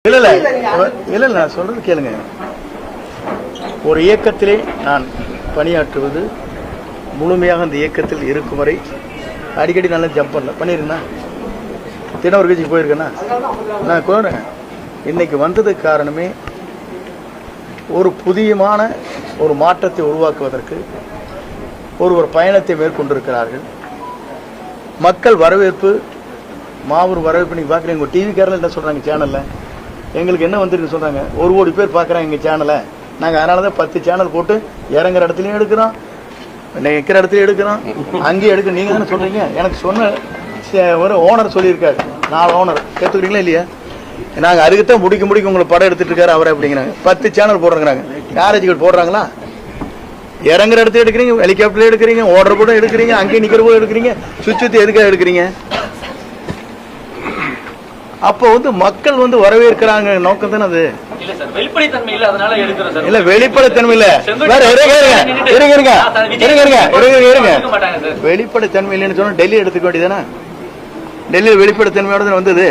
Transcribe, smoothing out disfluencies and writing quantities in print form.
இல்ல நான் சொல்றது கேளுங்க. ஒரு இயக்கத்திலே நான் பணியாற்றுவது முழுமையாக அந்த இயக்கத்தில் இருக்கும் வரை அடிக்கடி நல்லா ஜம்ப் பண்ணல பண்ணிருந்தா தினம் கட்சிக்கு போயிருக்கேன்னா நான் கோரேன். இன்னைக்கு வந்ததுக்கு காரணமே ஒரு புதியமான ஒரு மாற்றத்தை உருவாக்குவதற்கு ஒரு பயணத்தை மேற்கொண்டிருக்கிறார்கள். மக்கள் வரவேற்பு மாபெரும் வரவேற்பு. நீங்க பாக்குறீங்க உங்க டிவி கேரளா என்ன சொல்றாங்க சேனல்ல எங்களுக்கு என்ன வந்துருக்கு சொல்றாங்க. 1 கோடி பேர் பாக்குறாங்க எங்க சேனலை. நாங்க அதனாலதான் 10 சேனல் போட்டு இறங்குற இடத்துலயும் எடுக்கிறோம், நிற்கிற இடத்துலயும் எடுக்கிறோம், அங்கேயும் எடுக்க. நீங்க தானே சொல்றீங்க. எனக்கு சொன்ன ஒரு ஓனர் சொல்லியிருக்காரு, 4 ஓனர் கேட்டுக்கிறீங்களா இல்லையா? நாங்க அதுக்குத்தான் முடிக்க உங்களை படம் எடுத்துட்டு இருக்காரு அவரை அப்படிங்கிறாங்க. 10 சேனல் போடுறாங்க. கேரேஜ்கள் போடுறாங்களா? இறங்குற இடத்துல எடுக்கிறீங்க, ஹெலிகாப்டர்ல எடுக்கிறீங்க, ஓடுற கூட எடுக்கிறீங்க, அங்கேயும் நிக்கிற கூட எடுக்கிறீங்க. சுத்தி எதுக்காக எடுக்கிறீங்க? அப்போ மக்கள் வரவேற்கிறாங்க நோக்கம் தானே அது. வெளிப்படைத்தன்மை இல்ல, அதனால எடுக்கிறோம் சார். இல்ல வெளிப்படைத்தன்மை இல்ல, வெளிப்படைத்தன்மை இல்லைன்னு சொன்னா டெல்லி எடுத்துக்க வேண்டியதானே. டெல்லியில் வெளிப்படைத்தன்மையோட வந்தது.